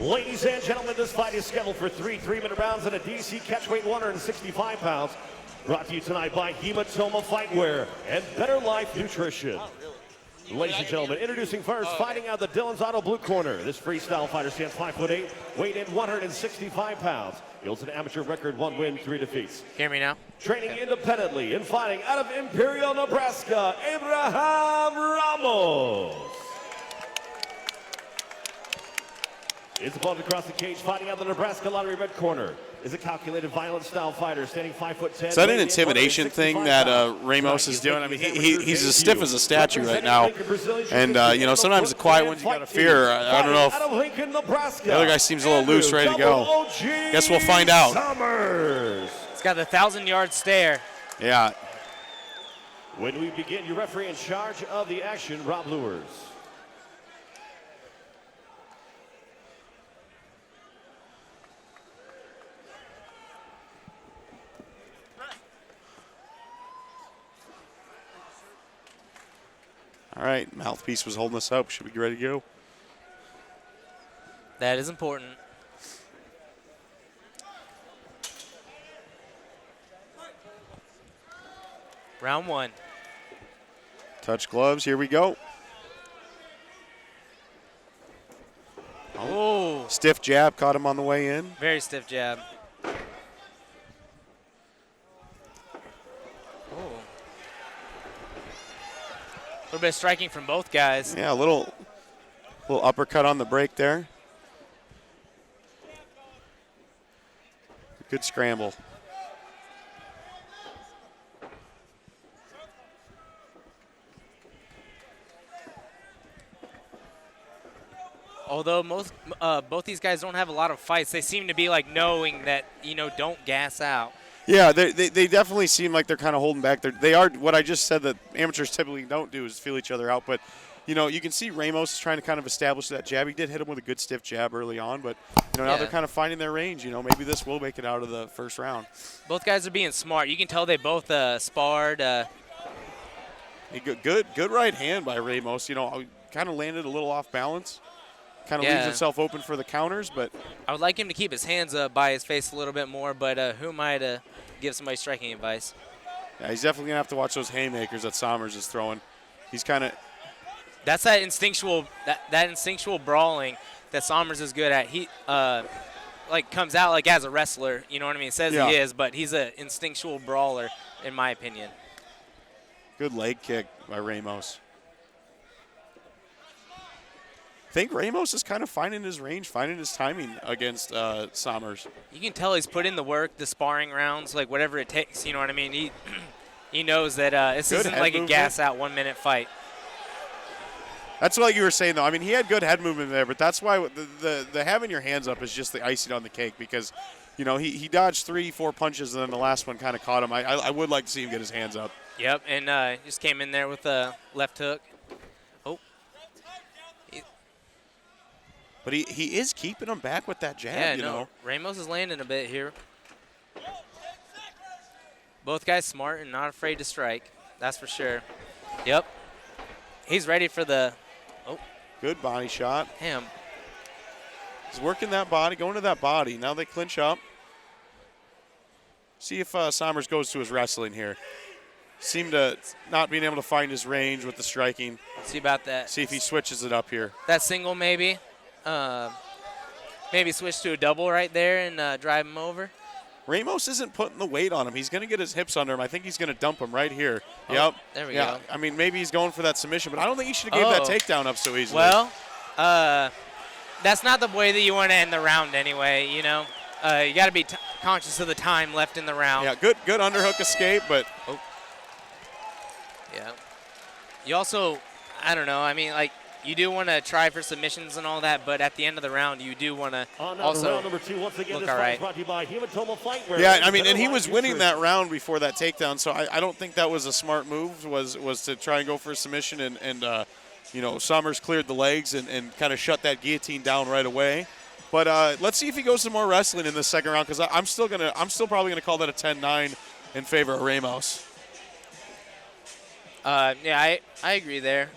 Ladies and gentlemen, this fight is scheduled for 3 3-minute rounds at a DC catchweight 165 pounds. Brought to you tonight by Hematoma Fightwear and Better Life Nutrition. Ladies and gentlemen, introducing first, fighting out the Dillon's Auto blue corner. This freestyle fighter stands 5'8", weighed in 165 pounds. He holds an amateur record, 1 win, 3 defeats. Hear me now? Training independently and fighting out of Imperial, Nebraska, Abraham Ramos. His opponent across the cage, fighting out the Nebraska Lottery red corner, is a calculated, violent style fighter, standing 5'10". Is that an intimidation thing that Ramos is doing? I mean, he's as stiff as a statue right now. And, you know, sometimes the quiet ones you got to fear. I don't know if the other guy seems a little loose, ready to go. Guess we'll find out. Sommers. It's got the 1,000-yard stare. Yeah. When we begin, your referee in charge of the action, Rob Lewers. All right, mouthpiece was holding us up. Should we get ready to go? That is important. Round 1. Touch gloves. Here we go. Oh. Stiff jab caught him on the way in. Very stiff jab. A little bit of striking from both guys. Yeah, a little uppercut on the break there. Good scramble. Although both these guys don't have a lot of fights, they seem to be like knowing that, you know, don't gas out. Yeah, they definitely seem like they're kind of holding back. They are what I just said that amateurs typically don't do is feel each other out. But, you know, you can see Ramos is trying to kind of establish that jab. He did hit him with a good stiff jab early on, but, you know, now they're kind of finding their range. You know, maybe this will make it out of the first round. Both guys are being smart. You can tell they both sparred. Good right hand by Ramos. You know, kind of landed a little off balance. Kind of leaves himself open for the counters, but I would like him to keep his hands up by his face a little bit more, but who am I to give somebody striking advice? Yeah, he's definitely going to have to watch those haymakers that Sommers is throwing. He's kind of – That's that instinctual brawling that Sommers is good at. He like comes out like as a wrestler, you know what I mean? Says he is, but he's an instinctual brawler in my opinion. Good leg kick by Ramos. I think Ramos is kind of finding his range, finding his timing against Sommers. You can tell he's put in the work, the sparring rounds, like whatever it takes. You know what I mean? He knows that this isn't like a gas out 1 minute fight. That's what you were saying though. I mean, he had good head movement there, but that's why the having your hands up is just the icing on the cake because, you know, he dodged 3-4 punches and then the last one kind of caught him. I would like to see him get his hands up. Yep, and just came in there with a left hook. But he is keeping him back with that jab, you know. Ramos is landing a bit here. Both guys smart and not afraid to strike. That's for sure. Yep. He's ready for the Good body shot. Damn. He's working that body, going to that body. Now they clinch up. See if Sommers goes to his wrestling here. Seemed to not being able to find his range with the striking. See about that. See if he switches it up here. That single maybe. Maybe switch to a double right there and drive him over. Ramos isn't putting the weight on him. He's going to get his hips under him. I think he's going to dump him right here. Yep. There we go. I mean, maybe he's going for that submission, but I don't think he should have gave that takedown up so easily. Well, that's not the way that you want to end the round anyway, you know. You got to be conscious of the time left in the round. Yeah, good underhook escape, but yeah. You also, I don't know, I mean, like, you do want to try for submissions and all that, but at the end of the round, you do want to also round number 2, once again, look this all right. brought to you by Hematoma Fightwear. Yeah, I mean, and he was winning that round before that takedown, so I don't think that was a smart move, was to try and go for a submission, and you know, Sommers cleared the legs and kind of shut that guillotine down right away. But let's see if he goes some more wrestling in the second round, because I'm still probably gonna call that a 10-9 in favor of Ramos. Yeah, I agree there.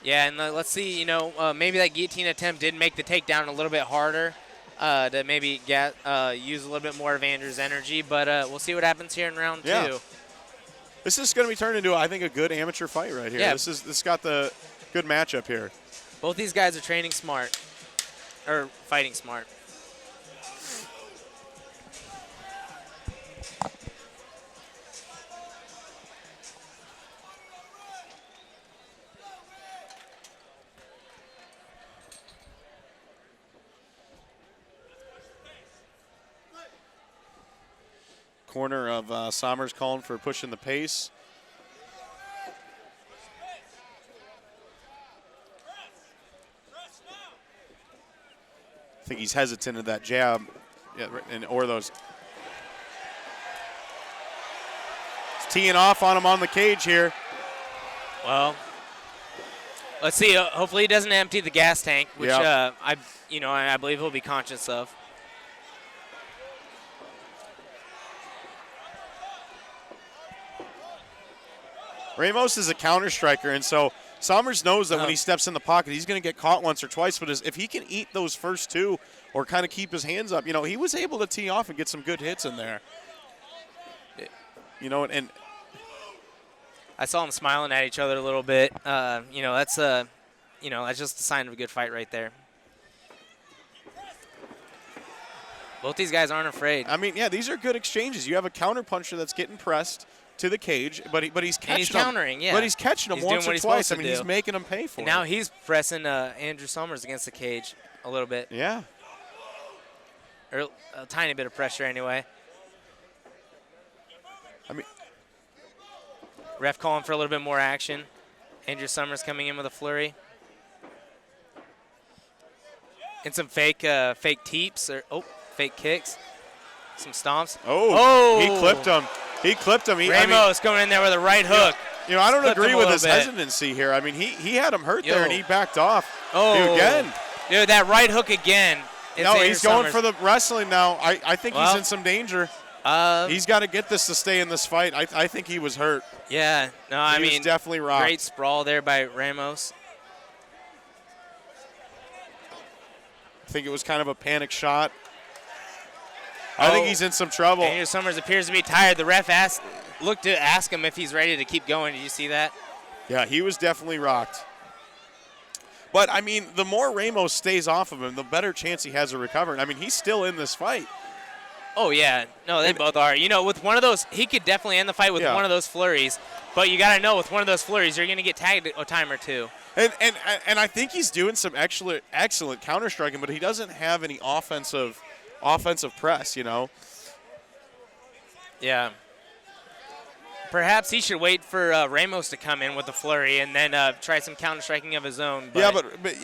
Yeah, and let's see, maybe that guillotine attempt did make the takedown a little bit harder to maybe use a little bit more of Andrew's energy, but we'll see what happens here in round 2. This is going to be turned into, I think, a good amateur fight right here. Yeah. This got the good matchup here. Both these guys are training smart, or fighting smart. Corner of Sommers calling for pushing the pace. I think he's hesitant of that jab, or those. He's teeing off on him on the cage here. Well, let's see. Hopefully, he doesn't empty the gas tank, which I believe he'll be conscious of. Ramos is a counter striker, and so Sommers knows that when he steps in the pocket, he's going to get caught once or twice. But if he can eat those first two or kind of keep his hands up, he was able to tee off and get some good hits in there. And I saw them smiling at each other a little bit. That's just a sign of a good fight right there. Both these guys aren't afraid. I mean, yeah, these are good exchanges. You have a counter puncher that's getting pressed to the cage, but he's catching and he's countering, But he's catching him once or twice. I mean, he's making him pay for it. Now he's pressing Andrew Sommers against the cage a little bit. Yeah. Or a tiny bit of pressure anyway. I mean, ref calling for a little bit more action. Andrew Sommers coming in with a flurry. And some fake teeps or fake kicks. Some stomps. Oh, he clipped him. He clipped him. Ramos coming in there with a right hook. I don't agree with his hesitancy here. I mean, he had him hurt there, and he backed off. Again. Dude, that right hook again. No, he's going for the wrestling now. I think he's in some danger. He's got to get this to stay in this fight. I think he was hurt. Yeah. No, I mean, was definitely rocked. Great sprawl there by Ramos. I think it was kind of a panic shot. I think he's in some trouble. Andrew Sommers appears to be tired. The ref looked to ask him if he's ready to keep going. Did you see that? Yeah, he was definitely rocked. But, I mean, the more Ramos stays off of him, the better chance he has of recovering. I mean, he's still in this fight. Oh, yeah. No, they both are. With one of those, he could definitely end the fight with one of those flurries. But you got to know, with one of those flurries, you're going to get tagged a time or two. And I think he's doing some excellent counter-striking, but he doesn't have any offensive press, Yeah. Perhaps he should wait for Ramos to come in with the flurry and then try some counter-striking of his own. But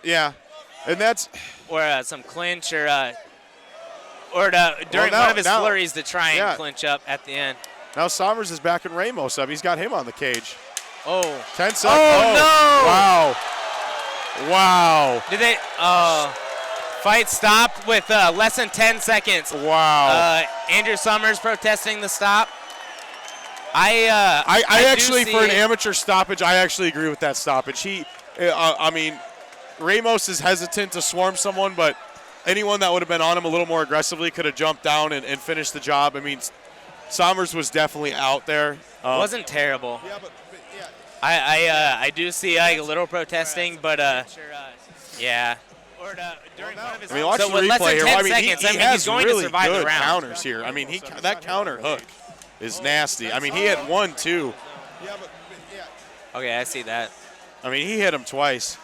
yeah. And that's – or some clinch during one of his flurries to try and clinch up at the end. Now Sommers is backing Ramos up. He's got him on the cage. Oh. Tense up. Oh, no. Wow. Did they fight stopped with less than 10 seconds. Wow. Andrew Sommers protesting the stop. I actually, for an amateur stoppage, I actually agree with that stoppage. Ramos is hesitant to swarm someone, but anyone that would have been on him a little more aggressively could have jumped down and finished the job. I mean, Sommers was definitely out there. It wasn't terrible. Yeah, but I do see a little protesting, but yeah. Watch the replay here. He has really good counters here. I mean, that counter hook is nasty. I mean, he hit 1, 2. Okay, I see that. I mean, he hit him twice.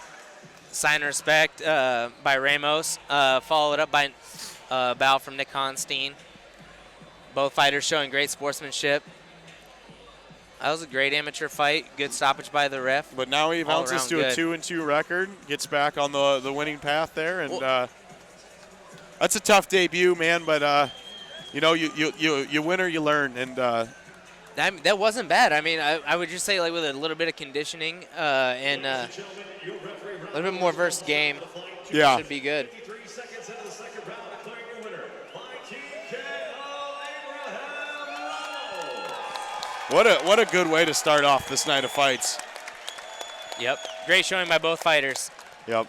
Sign of respect by Ramos, followed up by a bow from Nick Honstein. Both fighters showing great sportsmanship. That was a great amateur fight. Good stoppage by the ref. But now he bounces to a 2-2 record, gets back on the winning path there, and that's a tough debut, man. But you win or you learn, and that wasn't bad. I mean, I would just say with a little bit of conditioning and a little bit more versed game, should be good. What a good way to start off this night of fights. Yep. Great showing by both fighters.